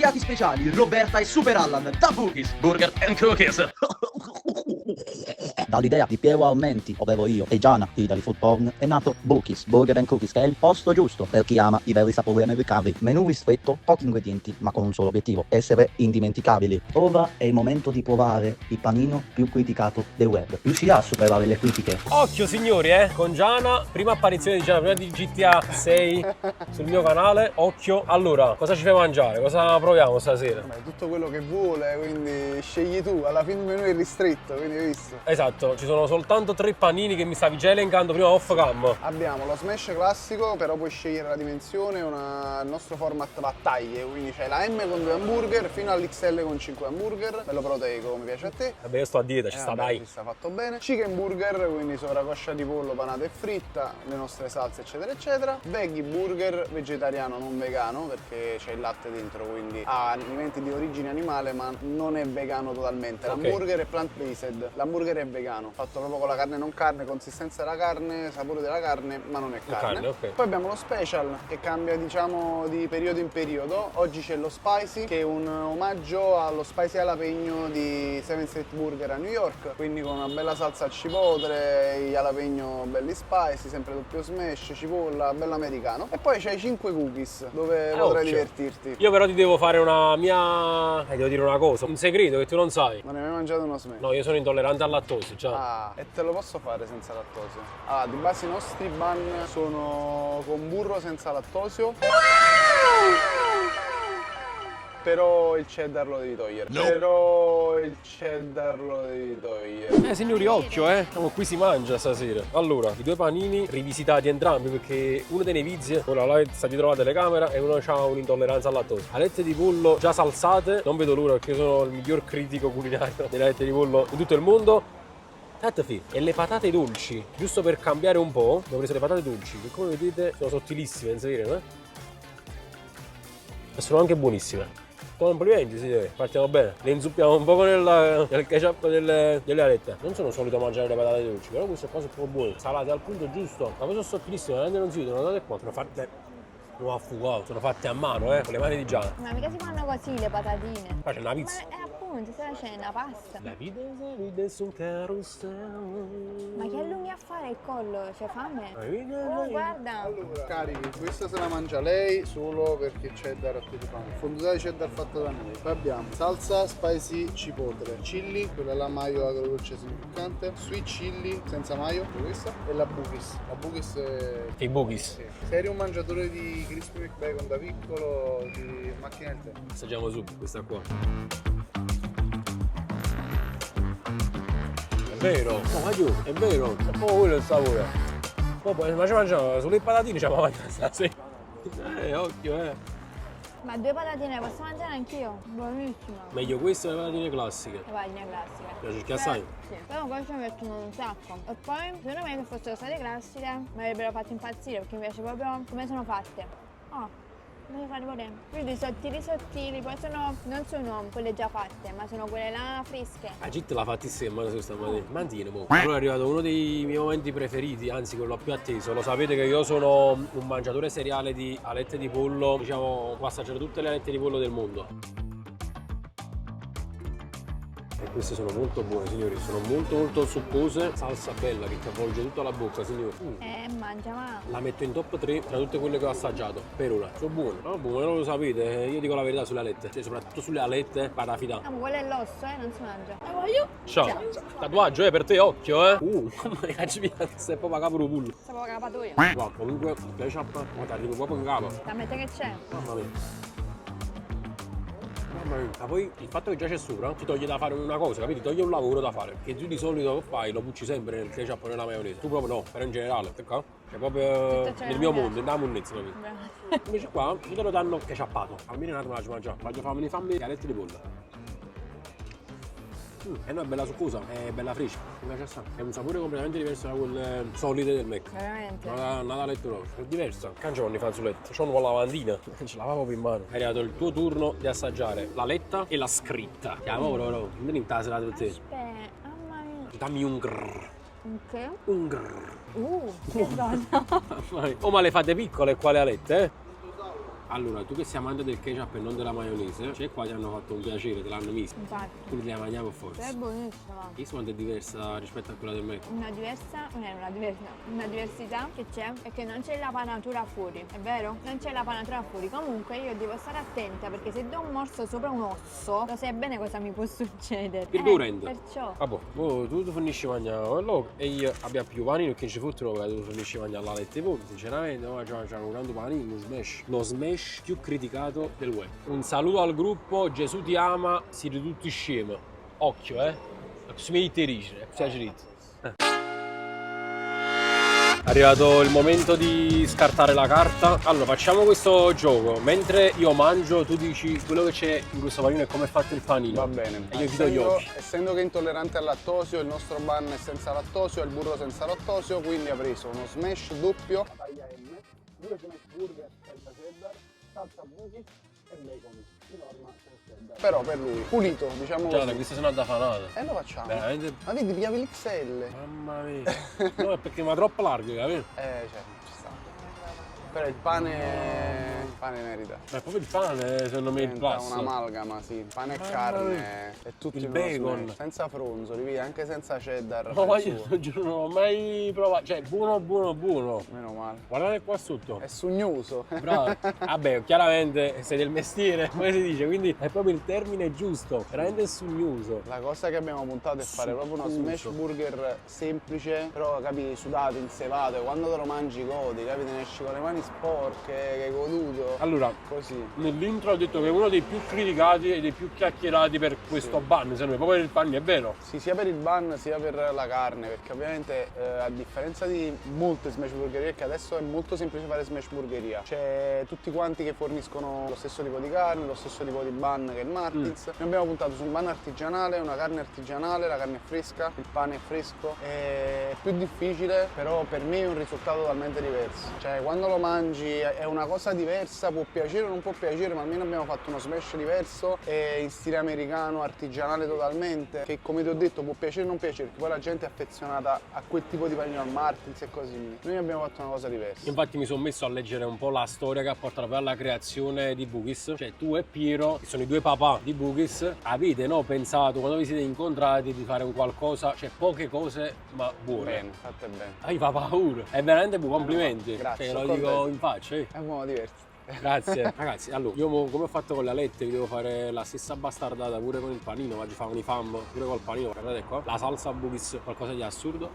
Inviati speciali Roberta e Super Allan da Bookies Burger and Cookies. Dall'idea di Piero Aumenti, ovvero io, e Giana, Italy Food Porn, è nato Bookies Burger and Cookies, che è il posto giusto per chi ama i veri sapori americani. Menù ristretto, pochi ingredienti, ma con un solo obiettivo: essere indimenticabili. Ora è il momento di provare il panino più criticato del web. Riuscirà a superare le critiche? Occhio signori, con Giana, prima apparizione di Giana, prima di GTA 6 sul mio canale. Occhio. Allora, cosa ci fai mangiare? Cosa proviamo stasera? Beh, tutto quello che vuole, quindi scegli tu. Alla fine il menù è ristretto, quindi hai visto. Esatto, ci sono soltanto 3 panini che mi stavi già elencando prima off cam. Abbiamo lo smash classico, però puoi scegliere la dimensione, il nostro format va a taglie, quindi c'è la M con 2 hamburger fino all'XL con 5 hamburger, bello proteico come piace a te. Vabbè, io sto a dieta, ci sta, dai. Ci sta fatto bene. Chicken burger, quindi sovracoscia di pollo, panata e fritta, le nostre salse eccetera eccetera. Veggie burger, vegetariano non vegano, perché c'è il latte dentro, quindi ha alimenti di origine animale ma non è vegano totalmente. L'hamburger è plant based, l'hamburger è vegano, fatto proprio con la carne non carne, consistenza della carne, sapore della carne, ma non è carne. Okay. Poi abbiamo lo special che cambia diciamo di periodo in periodo. Oggi c'è lo spicy, che è un omaggio allo spicy jalapeno di 7 Street Burger a New York, quindi con una bella salsa al cipotre, i jalapeno belli spicy, sempre doppio smash, cipolla, bello americano. E poi c'hai i 5 cookies dove potrai divertirti. Io però ti devo fare una mia... devo dire una cosa, un segreto che tu non sai. Non hai mai mangiato uno smash? No, io sono intollerante al lattosio, già. Ah, e te lo posso fare senza lattosio? Allora, di base i nostri bun sono con burro senza lattosio. Però il cheddar lo devi togliere. Signori, occhio, Siamo qui, si mangia stasera. Allora, i 2 panini rivisitati entrambi, perché uno dei Nevizi, ora là sta dietro la telecamera, e uno ha un'intolleranza al lattosio. Alette di pollo già salsate, non vedo l'ora perché io sono il miglior critico culinario delle alette di pollo in tutto il mondo. E le patate dolci, giusto per cambiare un po', ho preso le patate dolci, che come vedete sono sottilissime, inserire, e sono anche buonissime. Complimenti, sì, partiamo bene. Le inzuppiamo un po' nel ketchup delle alette. Non sono solito mangiare le patate dolci, però queste qua sono proprio buone. Salate al punto giusto, ma poi sono sottilissime, veramente non si vedono. Guardate qua, sono fatte... Non affugato, sono fatte a mano, con le mani di Giana. Ma mica si fanno così le patatine. Qua c'è una pizza. Ma appunto, se c'è una pasta. La vita è su un carousel. Ma che allunghi a fare il collo? C'è fame? Oh, guarda. Allora, carichi, questa se la mangia lei solo perché cheddar a tutti i pani. Fondutata di cheddar fatta da noi. Poi abbiamo salsa spicy cipotre, chili, quella là mayo agrodolce piccante, sweet chili senza mayo, questa, e la Bookies. La Bookies è... I Bookies. Sì. Se eri un mangiatore di Crispy McBacon da piccolo, di macchina del tempo. Assaggiamo subito questa qua. È vero, ma giù, è vero, è proprio quello il sapore. Ma ci mangiamo sulle patatine, ci mangiamo stasera. Occhio, Ma 2 patatine posso mangiare anch'io? Buonissimo. Meglio queste che le patatine classiche. Le patatine classiche. Piace il chiassai? Sì. Però poi ci mettono un sacco. E poi, secondo me, se fossero state classiche, mi avrebbero fatto impazzire perché mi piace proprio come sono fatte. Oh. Voglio fare pure. Vedi, sottili, poi non sono quelle già fatte, ma sono quelle là fresche. La Git l'ha fatta insieme questa mattina. Mantiene poco. Allora è arrivato uno dei miei momenti preferiti, anzi quello più atteso. Lo sapete che io sono un mangiatore seriale di alette di pollo, diciamo, può assaggiare tutte le alette di pollo del mondo. E queste sono molto buone, signori, sono molto succose, salsa bella che ti avvolge tutta la bocca, signori. Mangia ma. La metto in top 3 tra tutte quelle che ho assaggiato, per ora. Sono buone, no? Buone, non lo sapete, io dico la verità sulle alette, cioè soprattutto sulle alette, vado a fidare. Ma quello è l'osso, non si mangia. La voglio? Ciao. Tatuaggio, per te, occhio, mamma mia, ci piace, stai proprio a capo del culo. Stavo capato io. Guarda, comunque, il ketchup, ma ti arrivo proprio in capo. Da mettere che c'è? Mamma mia. Ma poi il fatto che già c'è sopra ti toglie da fare una cosa, capito? Ti toglie un lavoro da fare. Che tu di solito fai, lo bucci sempre nel ketchup o nella maionese. Tu proprio no, però in generale, ecco. Cioè proprio nel mio mondo, nella monnezza, capito? Invece qua mi te lo danno ketchupato. Almeno un attimo la ci mangiare. Voglio farmi le galette di pollo. E no, è bella succosa, è bella fresca, mi piace assai. È un sapore completamente diverso da quelle solide del Mac. Veramente? Nada letto no, è diversa. Cangiano i fazzoletti, c'ho una lavandina, ce lavavo in mano. È arrivato il tuo turno di assaggiare la letta e la scritta. Chiamo ora, non in casa la te. Aspetta, mamma mia. Dammi un grrr. Un che? Un grrr. Che buono. Oh, ma le fate piccole qua le alette, Allora, tu che sei amante del ketchup e non della maionese, cioè qua ti hanno fatto un piacere, te l'hanno messa. Infatti. Quindi la mangiamo forza. È buonissima. Che quanto è diversa rispetto a quella del Mac? Una diversità che c'è è che non c'è la panatura fuori, è vero? Non c'è la panatura fuori. Comunque io devo stare attenta perché se do un morso sopra un osso, lo sai bene cosa mi può succedere. Che durante? Perciò. Vabbè, tu finisci di mangiare quello e io abbiamo più panini perché ci fossero che tu finisci di mangiare la letta di pollo. Sinceramente, ma c'hanno un grande panino, lo smash più criticato del web. Un saluto al gruppo, Gesù ti ama, siete tutti scemi. Occhio, si mi dite rigere, È arrivato il momento di scartare la carta. Allora, facciamo questo gioco. Mentre io mangio, tu dici quello che c'è in questo panino e come è fatto il panino. Va bene. E io chiudo gli occhi. Essendo che è intollerante al lattosio, il nostro bun è senza lattosio, il burro senza lattosio, quindi ha preso uno smash doppio, taglia M, 2 smash burger senza cheddar, salsa Bugis e bacon di norma senza cheddar. Però per lui, pulito, diciamo Già, così. queste sono addafanate. E lo facciamo. Veramente. Ma vedi, pigliavi l'XL. Mamma mia. No, è perché mi è troppo largo, capito? Cioè, ci sta. Però il pane merita. Ma è proprio il pane, secondo me, il Diventa plus. un'amalgama, sì. Pane e Mamma carne è tutto Il in uno bacon. smash. Senza fronzoli, vedi, anche senza cheddar. No, ma fa il io suo. giuro, non ho mai provato. Cioè, buono. Meno male. Guardate qua sotto. È sugnoso. Bravo. Vabbè, chiaramente sei del mestiere, come si dice, quindi è proprio il termine giusto. Veramente sugnuso. La cosa che abbiamo puntato è fare proprio uno smash burger semplice, però capi, sudato, insevato, e quando te lo mangi godi, capi, te ne esci con le mani sporche, che hai goduto. Allora, Così. nell'intro ho detto che è uno dei più criticati e dei più chiacchierati per questo bun, secondo me, proprio per il panino, è vero? Sì, sia per il bun sia per la carne, perché ovviamente a differenza di molte smash burgerie, che adesso è molto semplice fare smash burgeria, c'è tutti quanti che forniscono lo stesso tipo di carne, lo stesso tipo di bun che il Martins. Noi abbiamo puntato su un bun artigianale, una carne artigianale, la carne è fresca, il pane è fresco, è più difficile, però per me è un risultato totalmente diverso. Cioè quando lo mangi è una cosa diversa, può piacere o non può piacere, ma almeno abbiamo fatto uno smash diverso e in stile americano, artigianale totalmente, che come ti ho detto può piacere o non piacere, perché poi la gente è affezionata a quel tipo di panino, al Martins e così via. Noi abbiamo fatto una cosa diversa. Infatti mi sono messo a leggere un po' la storia che ha portato poi alla creazione di Bugis. Cioè tu e Piero, che sono i due papà di Bugis, avete pensato quando vi siete incontrati di fare un qualcosa, cioè poche cose ma buone. Bene, fatte bene. Mi fa paura. È veramente buon complimenti. Grazie, Cioè, lo sono dico contento. in faccia. È buono, diverso. Grazie. Ragazzi, allora, io come ho fatto con le alette, vi devo fare la stessa bastardata pure con il panino. Oggi fanno i fam pure col panino. Guardate qua. La salsa Bugis, qualcosa di assurdo.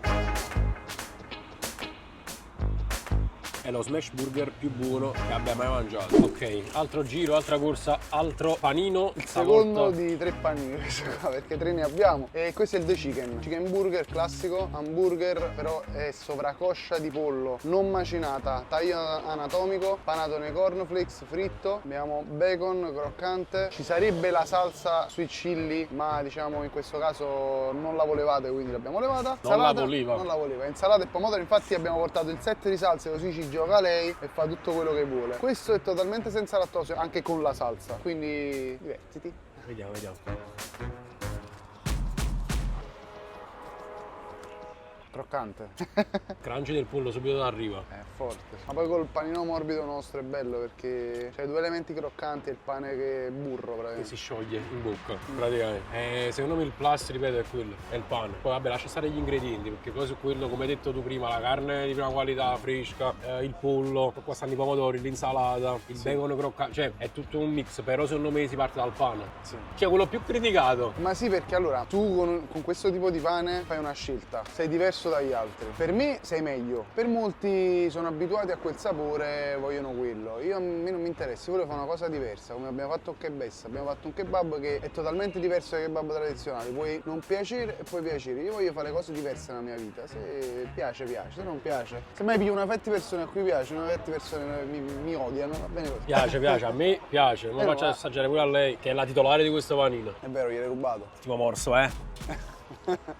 È lo smash burger più buono che abbia mai mangiato. Ok, altro giro, altra corsa, altro panino. Il secondo di 3 panini questo qua, perché 3 ne abbiamo. E questo è il The Chicken. Chicken burger classico, hamburger, però è sovracoscia di pollo, non macinata, taglio anatomico, panatone cornflakes fritto, abbiamo bacon croccante. Ci sarebbe la salsa sweet chili, ma diciamo in questo caso non la volevate, quindi l'abbiamo levata. Non la voleva. Non la voleva. Insalata e pomodoro, infatti abbiamo portato il set di salse, così ci gioca lei e fa tutto quello che vuole. Questo è totalmente senza lattosio, anche con la salsa, quindi divertiti. Vediamo. Croccante. Crunch del pollo subito d'arrivo. È forte. Ma poi col panino morbido nostro è bello perché c'hai 2 elementi croccanti e il pane che è burro Che praticamente. si scioglie in bocca, praticamente. Secondo me il plus, ripeto, è quello, è il pane. Poi vabbè, lascia stare gli ingredienti, perché poi su quello, come hai detto tu prima, la carne di prima qualità, fresca, il pollo, qua stanno i pomodori, l'insalata, il bacon croccante, cioè è tutto un mix, però secondo me si parte dal pane. Sì. Cioè quello più criticato. Ma sì, perché allora tu con questo tipo di pane fai una scelta, sei diverso dagli altri. Per me sei meglio, per molti sono abituati a quel sapore, vogliono quello. A me non mi interessa, io volevo fare una cosa diversa, come abbiamo fatto con Kebessa. Abbiamo fatto un kebab che è totalmente diverso dai kebab tradizionali, puoi non piacere e puoi piacere. Io voglio fare cose diverse nella mia vita, se piace, se non piace. Se mai piglio una fetta di persone a cui piace, una fetta di persone mi odiano, va bene così. Piace, a me piace, ma faccio va. assaggiare pure a lei, che è la titolare di questo panino. È vero, gliel'hai rubato. Ultimo morso,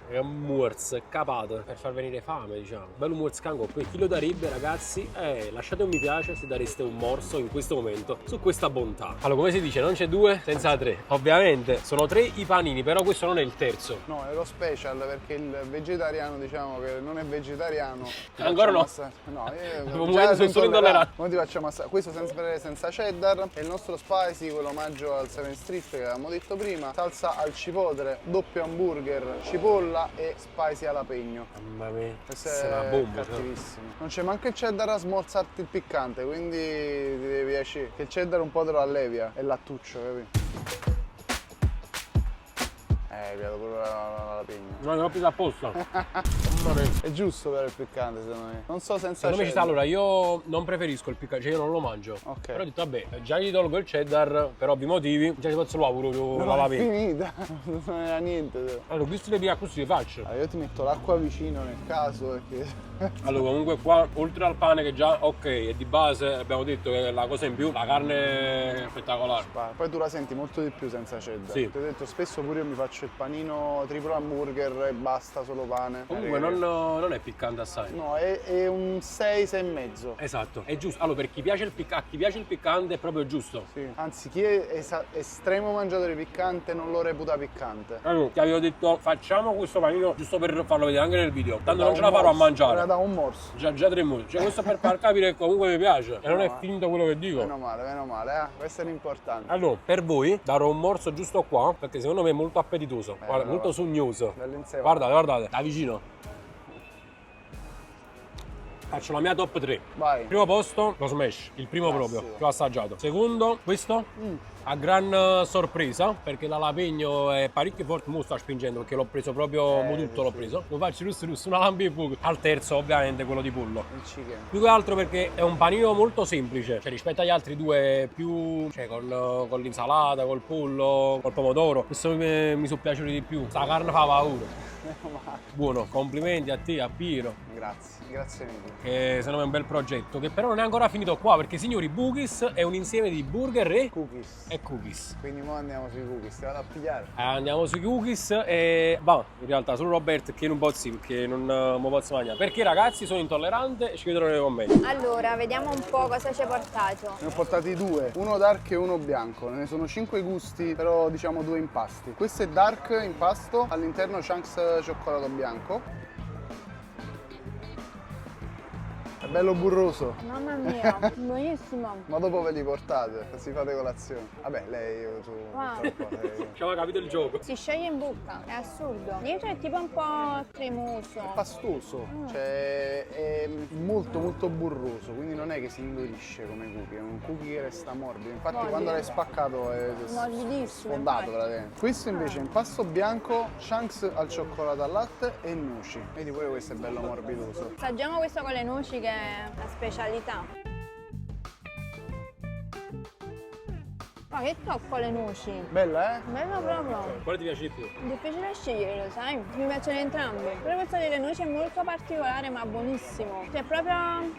È un murz capato per far venire fame, diciamo. Bello murz cango, qui chilo da ribbe, ragazzi. Lasciate un mi piace se dareste un morso in questo momento su questa bontà. Allora, come si dice, non c'è due senza tre. Ovviamente sono tre i panini, però questo non è il terzo. No, è lo special perché il vegetariano, diciamo che non è vegetariano. Ancora no. No, Sono solo intollerante. Come ti facciamo assaggiare? Questo senza cheddar è il nostro spicy, quello omaggio al 7 Street che avevamo detto prima. Salsa al cipotre, doppio hamburger, cipolla e spicy jalapeno. Mamma mia, Questo sarà è bomba. cattivissimo. Non c'è manco il cheddar a smorzarti il piccante, quindi ti devi piacere. Che il cheddar un po' te lo allevia, è lattuccio, capito? Piato pure la pigna. No, l'ho preso apposta. Mamma mia. È giusto per il piccante, secondo me. Non so senza Secondo me ci sta, cheddar. allora io non preferisco il piccante, cioè io non lo mangio. Ok. Però ho detto vabbè, già gli tolgo il cheddar per ovvi motivi, già ci faccio l'avoro No, la è lavi. finita, non era niente. Allora, visto le via così le faccio. Allora, io ti metto l'acqua vicino nel caso perché... Allora, comunque qua, oltre al pane che già ok, è di base, abbiamo detto che è la cosa in più, la carne è spettacolare. Poi tu la senti molto di più senza cheddar. Sì. Ti ho detto, spesso pure io mi faccio il panino triplo hamburger e basta, solo pane. Comunque non è piccante assai. No, è un 6, 6,5. Esatto, è giusto. Allora, per chi piace a chi piace il piccante è proprio giusto. Sì. Anzi, chi è estremo mangiatore piccante non lo reputa piccante. Allora, ti avevo detto facciamo questo panino giusto per farlo vedere anche nel video. Tanto Da non ce un la farò a morso, mangiare. era da un morso. Già 3 minuti. Cioè questo per far capire che comunque mi piace. E non è finto quello che dico. Meno male, Questo è l'importante. Allora, per voi darò un morso giusto qua, perché secondo me è molto appetitoso. Guarda, allora. molto sugnoso. Dall'insieme. Guardate, da vicino. Faccio la mia top 3. Vai. Primo posto, lo smash, il primo Classico. proprio, che ho assaggiato. Secondo, questo, a gran sorpresa, perché l'alapegno è parecchio forte, mo sta spingendo, perché l'ho preso proprio, mo tutto l'ho preso. Lo faccio russo, una lampi e fuoco. Al terzo, ovviamente, quello di pollo. Il chicken. Più che altro perché è un panino molto semplice, cioè rispetto agli altri due più, cioè con l'insalata, col pollo, col pomodoro, questo mi sono piaciuti di più. Sta carne fa paura. Buono, complimenti a te, a Piro, Grazie mille. che secondo me è un bel progetto, che però non è ancora finito qua, perché signori, Bugis è un insieme di burger e cookies. Quindi ora andiamo sui cookies, ti vado a pigliare. Andiamo sui cookies e va, in realtà solo Robert che non posso, perché non mi posso mangiare. Perché ragazzi sono intollerante, scrivetelo nei commenti. Allora, vediamo un po' cosa ci hai portato. Ne ho portati due, uno dark e uno bianco. Ne sono 5 gusti, però diciamo 2 impasti. Questo è dark impasto, all'interno chunks cioccolato bianco. È bello burroso, Mamma mia, buonissimo. ma dopo ve li portate, così fate colazione. Vabbè, lei, tu, Wow. purtroppo, Ci aveva capito il gioco. Si scioglie in bocca, è assurdo. Dietro è tipo un po' cremoso. pastoso, cioè è molto molto burroso, quindi non è che si indurisce come cookie, è un cookie che resta morbido. Infatti Morbido. quando l'hai spaccato è Morbidissimo, sfondato infatti. praticamente. Questo invece è impasto bianco, chunks al cioccolato al latte e noci. Vedi pure questo è bello morbidoso. Assaggiamo questo con le noci che è la specialità. Ma che tocco le noci? Bella, eh? Bello proprio. Quale ti piace di più? Difficile scegliere, lo sai? Mi piacciono entrambi. Però questo delle noci è molto particolare ma buonissimo. C'è proprio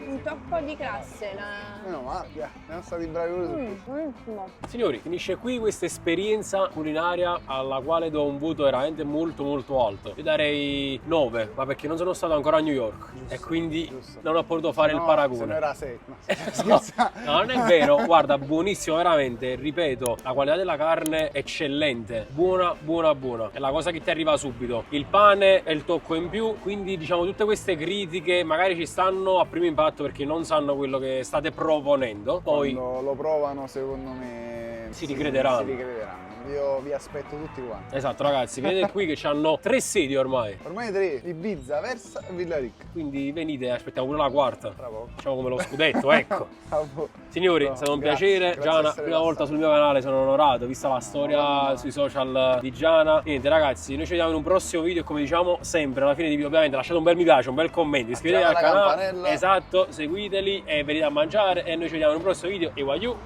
un tocco di classe. Meno male, siamo stati bravi pure tutti. Buonissimo. Signori, finisce qui questa esperienza culinaria alla quale do un voto veramente molto molto alto. Io darei 9, ma perché non sono stato ancora a New York e quindi giusto. non ho potuto fare il Se paragone. no era 6. No, No, scherza. no, non è vero, guarda, buonissimo veramente, ripeto, la qualità della carne è eccellente, buona, buona, buona. È la cosa che ti arriva subito. Il pane è il tocco in più, quindi diciamo tutte queste critiche magari ci stanno a primo impatto perché non sanno quello che state proponendo. Poi Quando lo provano, secondo me Si ricrederanno. Si ricrederanno. Io vi aspetto tutti quanti. esatto ragazzi, vedete qui che hanno 3 sedi ormai. Ormai 3, Ibiza, Versa e Villarica. Quindi venite, aspettiamo pure la quarta. Bravo. Facciamo come lo scudetto, ecco. Bravo. Signori, è No, stato un grazie, piacere. grazie Giana, di essere prima volta passato. sul mio canale, sono onorato, vista la storia no. sui social di Giana. Niente ragazzi, noi ci vediamo in un prossimo video e come diciamo sempre alla fine di video ovviamente lasciate un bel mi piace, un bel commento, iscrivetevi al Attivate la canale. campanella. Esatto, seguiteli e venite a mangiare e noi ci vediamo in un prossimo video e waiu.